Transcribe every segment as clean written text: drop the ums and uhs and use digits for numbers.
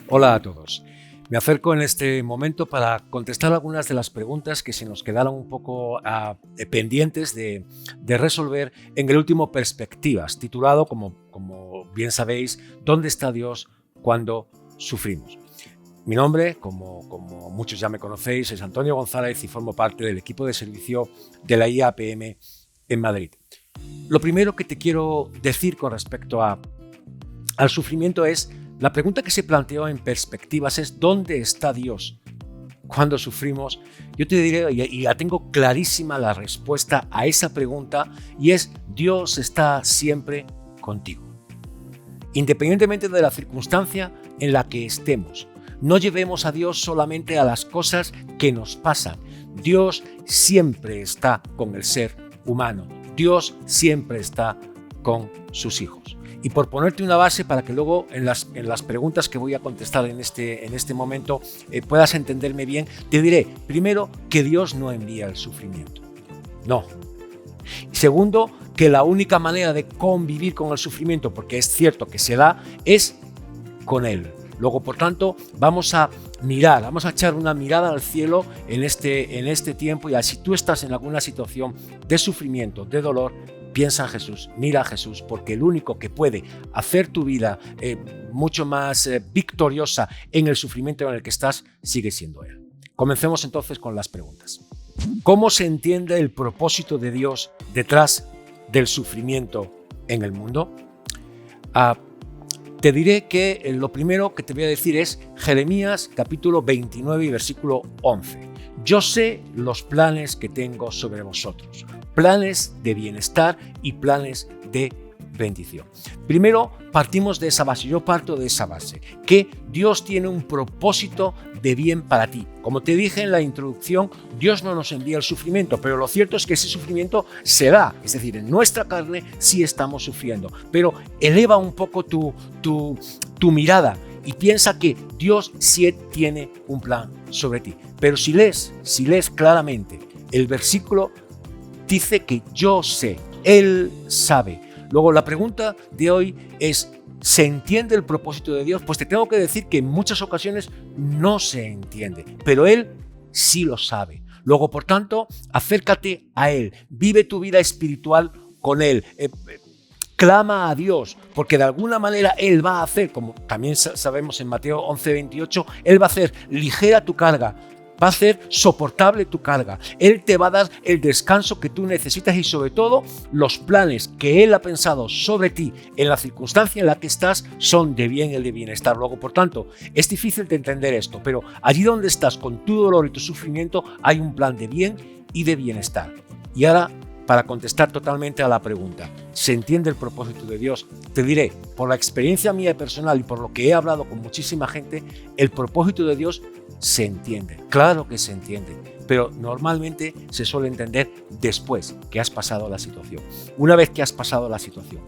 Hola a todos. Me acerco en este momento para contestar algunas de las preguntas que se nos quedaron un poco pendientes de resolver en el último Perspectivas, titulado, como bien sabéis, ¿Dónde está Dios cuando sufrimos? Mi nombre, como muchos ya me conocéis, es Antonio González y formo parte del equipo de servicio de la IAPM en Madrid. Lo primero que te quiero decir con respecto al sufrimiento es, la pregunta que se planteó en Perspectivas es ¿dónde está Dios cuando sufrimos? Yo te diré, y ya tengo clarísima la respuesta a esa pregunta, y es: Dios está siempre contigo. Independientemente de la circunstancia en la que estemos, no llevemos a Dios solamente a las cosas que nos pasan. Dios siempre está con el ser humano. Dios siempre está con sus hijos. Y por ponerte una base para que luego en las preguntas que voy a contestar en este momento puedas entenderme bien, te diré primero que Dios no envía el sufrimiento. No. Segundo, que la única manera de convivir con el sufrimiento, porque es cierto que se da, es con Él. Luego, por tanto, vamos a echar una mirada al cielo en este tiempo, y si tú estás en alguna situación de sufrimiento, de dolor, piensa en Jesús, mira a Jesús, porque el único que puede hacer tu vida mucho más victoriosa en el sufrimiento en el que estás sigue siendo Él. Comencemos entonces con las preguntas. ¿Cómo se entiende el propósito de Dios detrás del sufrimiento en el mundo? Te diré que lo primero que te voy a decir es Jeremías capítulo 29 y versículo 11. Yo sé los planes que tengo sobre vosotros, planes de bienestar y planes de bendición. Primero partimos de esa base, yo parto de esa base, que Dios tiene un propósito de bien para ti. Como te dije en la introducción, Dios no nos envía el sufrimiento, pero lo cierto es que ese sufrimiento se da, es decir, en nuestra carne sí estamos sufriendo, pero eleva un poco tu mirada y piensa que Dios sí tiene un plan sobre ti. Pero si lees claramente el versículo, dice que yo sé, Él sabe. Luego la pregunta de hoy es, ¿se entiende el propósito de Dios? Pues te tengo que decir que en muchas ocasiones no se entiende, pero Él sí lo sabe. Luego, por tanto, acércate a Él, vive tu vida espiritual con Él. Clama a Dios, porque de alguna manera Él va a hacer, como también sabemos en Mateo 11:28, Él va a hacer ligera tu carga, va a hacer soportable tu carga. Él te va a dar el descanso que tú necesitas y sobre todo los planes que Él ha pensado sobre ti en la circunstancia en la que estás son de bien y de bienestar. Luego, por tanto, es difícil de entender esto, pero allí donde estás con tu dolor y tu sufrimiento hay un plan de bien y de bienestar. Y ahora, para contestar totalmente a la pregunta, ¿se entiende el propósito de Dios? Te diré, por la experiencia mía personal y por lo que he hablado con muchísima gente, el propósito de Dios se entiende. Claro que se entiende, pero normalmente se suele entender después que has pasado la situación. Una vez que has pasado la situación,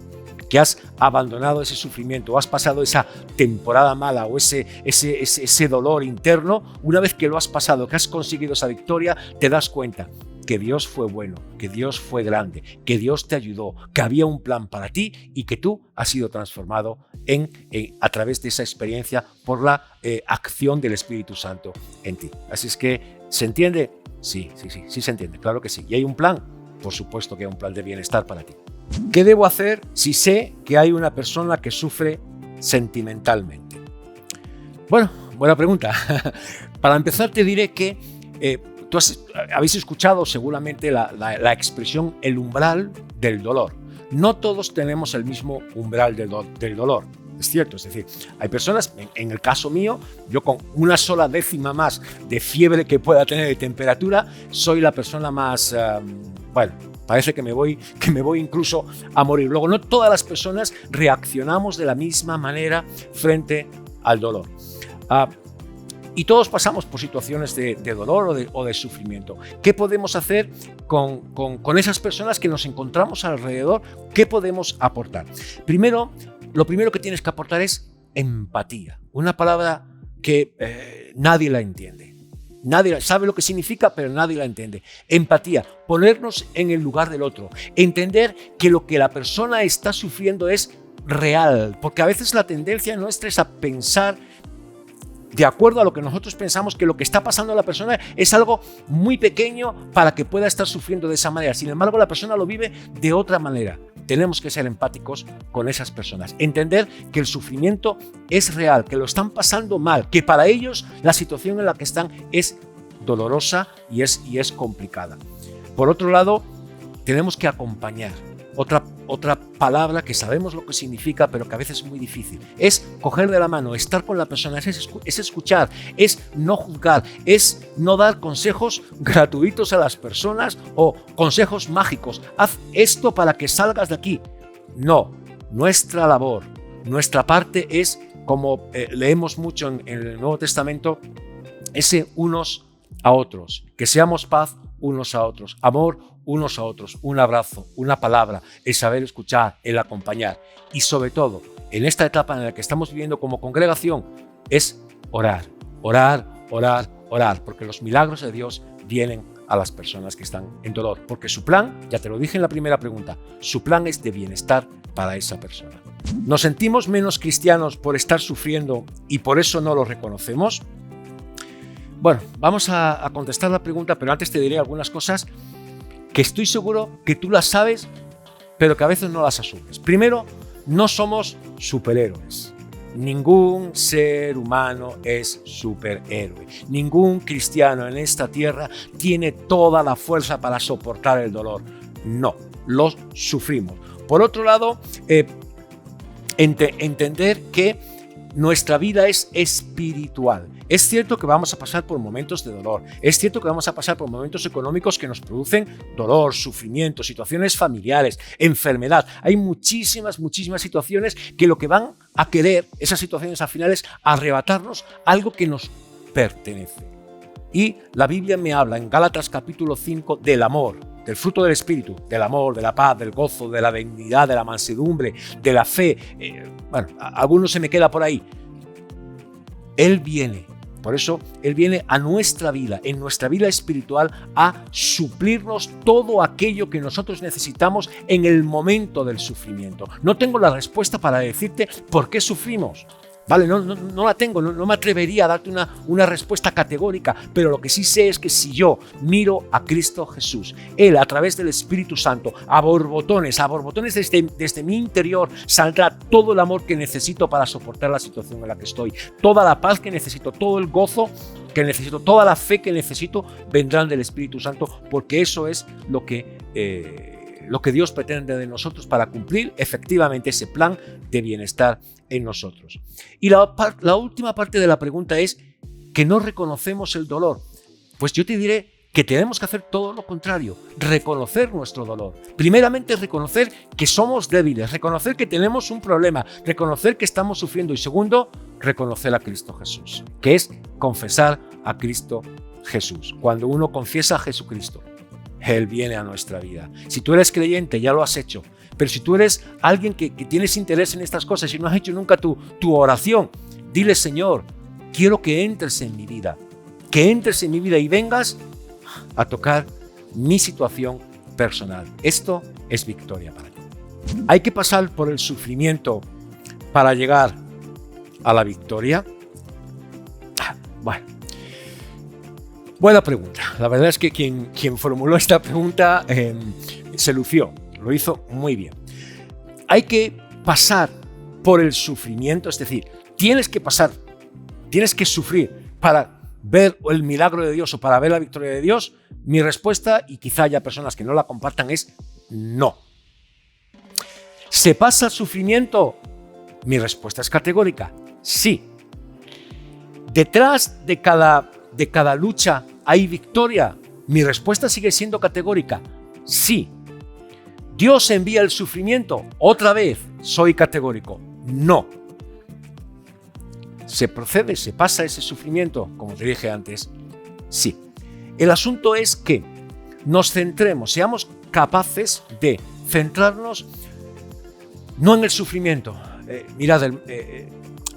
que has abandonado ese sufrimiento, o has pasado esa temporada mala o ese dolor interno, una vez que lo has pasado, que has conseguido esa victoria, te das cuenta que Dios fue bueno, que Dios fue grande, que Dios te ayudó, que había un plan para ti y que tú has sido transformado a través de esa experiencia por la acción del Espíritu Santo en ti. Así es que, ¿se entiende? Sí se entiende, claro que sí. ¿Y hay un plan? Por supuesto que hay un plan de bienestar para ti. ¿Qué debo hacer si sé que hay una persona que sufre sentimentalmente? Bueno, buena pregunta. Para empezar te diré que habéis escuchado seguramente la expresión el umbral del dolor. No todos tenemos el mismo umbral del dolor. Es cierto, es decir, hay personas, en el caso mío, yo con una sola décima más de fiebre que pueda tener de temperatura, soy la persona más, parece que me voy incluso a morir. Luego, no todas las personas reaccionamos de la misma manera frente al dolor. Y todos pasamos por situaciones de dolor o de sufrimiento. ¿Qué podemos hacer con esas personas que nos encontramos alrededor? ¿Qué podemos aportar? Primero, lo primero que tienes que aportar es empatía. Una palabra que nadie la entiende. Nadie sabe lo que significa, pero nadie la entiende. Empatía, ponernos en el lugar del otro. Entender que lo que la persona está sufriendo es real. Porque a veces la tendencia nuestra es a pensar de acuerdo a lo que nosotros pensamos que lo que está pasando a la persona es algo muy pequeño para que pueda estar sufriendo de esa manera. Sin embargo, la persona lo vive de otra manera. Tenemos que ser empáticos con esas personas. Entender que el sufrimiento es real, que lo están pasando mal, que para ellos la situación en la que están es dolorosa y es complicada. Por otro lado, tenemos que acompañar. Otra palabra que sabemos lo que significa, pero que a veces es muy difícil. Es coger de la mano, estar con la persona, es escuchar, es no juzgar, es no dar consejos gratuitos a las personas o consejos mágicos. Haz esto para que salgas de aquí. No, nuestra labor, nuestra parte es, como leemos mucho en el Nuevo Testamento, ese unos a otros, que seamos paz unos a otros, amor unos a otros, un abrazo, una palabra, el saber escuchar, el acompañar y sobre todo en esta etapa en la que estamos viviendo como congregación es orar, porque los milagros de Dios vienen a las personas que están en dolor, porque su plan, ya te lo dije en la primera pregunta, su plan es de bienestar para esa persona. ¿Nos sentimos menos cristianos por estar sufriendo y por eso no lo reconocemos? Bueno, vamos a contestar la pregunta, pero antes te diré algunas cosas que estoy seguro que tú las sabes, pero que a veces no las asumes. Primero, no somos superhéroes. Ningún ser humano es superhéroe. Ningún cristiano en esta tierra tiene toda la fuerza para soportar el dolor. No, lo sufrimos. Por otro lado, entender que nuestra vida es espiritual. Es cierto que vamos a pasar por momentos de dolor. Es cierto que vamos a pasar por momentos económicos que nos producen dolor, sufrimiento, situaciones familiares, enfermedad. Hay muchísimas situaciones que lo que van a querer, esas situaciones al final, es arrebatarnos algo que nos pertenece. Y la Biblia me habla en Gálatas capítulo 5 del amor, del fruto del Espíritu, del amor, de la paz, del gozo, de la benignidad, de la mansedumbre, de la fe. Algunos se me queda por ahí. Él viene. Por eso Él viene a nuestra vida, en nuestra vida espiritual, a suplirnos todo aquello que nosotros necesitamos en el momento del sufrimiento. No tengo la respuesta para decirte por qué sufrimos. Vale, no la tengo, no me atrevería a darte una respuesta categórica, pero lo que sí sé es que si yo miro a Cristo Jesús, Él a través del Espíritu Santo, a borbotones desde mi interior saldrá todo el amor que necesito para soportar la situación en la que estoy, toda la paz que necesito, todo el gozo que necesito, toda la fe que necesito vendrán del Espíritu Santo, porque eso es lo que Dios pretende de nosotros para cumplir efectivamente ese plan de bienestar en nosotros. Y la última parte de la pregunta es que no reconocemos el dolor. Pues yo te diré que tenemos que hacer todo lo contrario, reconocer nuestro dolor. Primeramente, reconocer que somos débiles, reconocer que tenemos un problema, reconocer que estamos sufriendo y segundo, reconocer a Cristo Jesús, que es confesar a Cristo Jesús. Cuando uno confiesa a Jesucristo, Él viene a nuestra vida. Si tú eres creyente, ya lo has hecho. Pero si tú eres alguien que tienes interés en estas cosas y no has hecho nunca tu oración, dile: Señor, quiero que entres en mi vida. Que entres en mi vida y vengas a tocar mi situación personal. Esto es victoria para ti. ¿Hay que pasar por el sufrimiento para llegar a la victoria? Bueno. Buena pregunta. La verdad es que quien formuló esta pregunta se lució, lo hizo muy bien. Hay que pasar por el sufrimiento, es decir, tienes que sufrir para ver el milagro de Dios o para ver la victoria de Dios. Mi respuesta, y quizá haya personas que no la compartan, es no. ¿Se pasa el sufrimiento? Mi respuesta es categórica, sí. Detrás de cada lucha hay victoria. Mi respuesta sigue siendo categórica, sí. ¿Dios envía el sufrimiento? Otra vez, soy categórico, no. ¿Se pasa ese sufrimiento? Como te dije antes, sí. El asunto es que nos centremos, seamos capaces de centrarnos no en el sufrimiento. Mirad,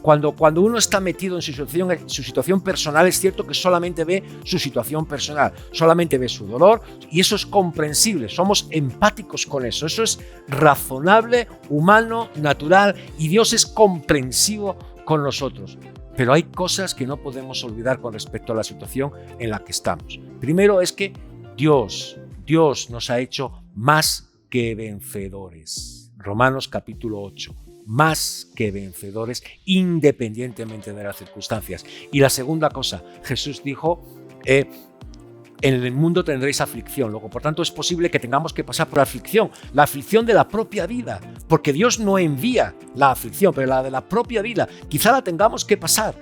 cuando uno está metido en su situación personal, es cierto que solamente ve su situación personal, solamente ve su dolor, y eso es comprensible, somos empáticos con eso es razonable, humano, natural, y Dios es comprensivo con nosotros. Pero hay cosas que no podemos olvidar con respecto a la situación en la que estamos. Primero es que Dios nos ha hecho más que vencedores. Romanos capítulo 8. Más que vencedores independientemente de las circunstancias. Y la segunda cosa, Jesús dijo, en el mundo tendréis aflicción. Luego, por tanto, es posible que tengamos que pasar por aflicción, la aflicción de la propia vida, porque Dios no envía la aflicción, pero la de la propia vida, quizá la tengamos que pasar.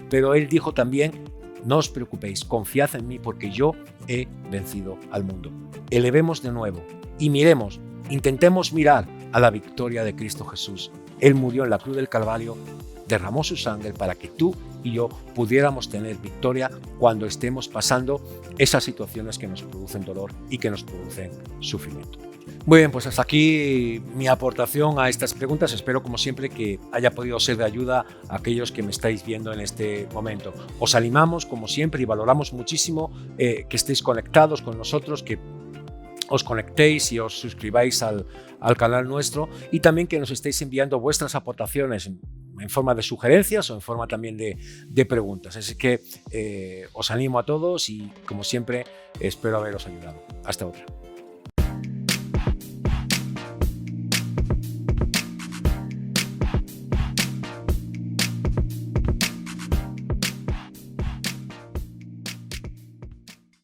Pero Él dijo también, no os preocupéis, confiad en mí porque yo he vencido al mundo. Elevemos de nuevo y miremos, intentemos mirar a la victoria de Cristo Jesús. Él murió en la cruz del Calvario, derramó su sangre para que tú y yo pudiéramos tener victoria cuando estemos pasando esas situaciones que nos producen dolor y que nos producen sufrimiento. Muy bien, pues hasta aquí mi aportación a estas preguntas. Espero, como siempre, que haya podido ser de ayuda a aquellos que me estáis viendo en este momento. Os animamos, como siempre, y valoramos muchísimo que estéis conectados con nosotros, que os conectéis y os suscribáis al canal nuestro, y también que nos estéis enviando vuestras aportaciones en forma de sugerencias o en forma también de preguntas. Así que os animo a todos y, como siempre, espero haberos ayudado. Hasta otra.